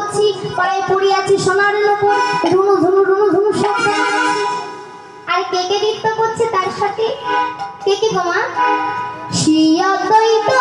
করছি, পাড়ায় পড়ে আছে সোনার নূপুর, রুনু ধুনু রুনু ধুনু শব্দ হচ্ছে। আর কে কে নৃত্য করছে তার সাথে? কে কে গো মা? শিয়া দইতো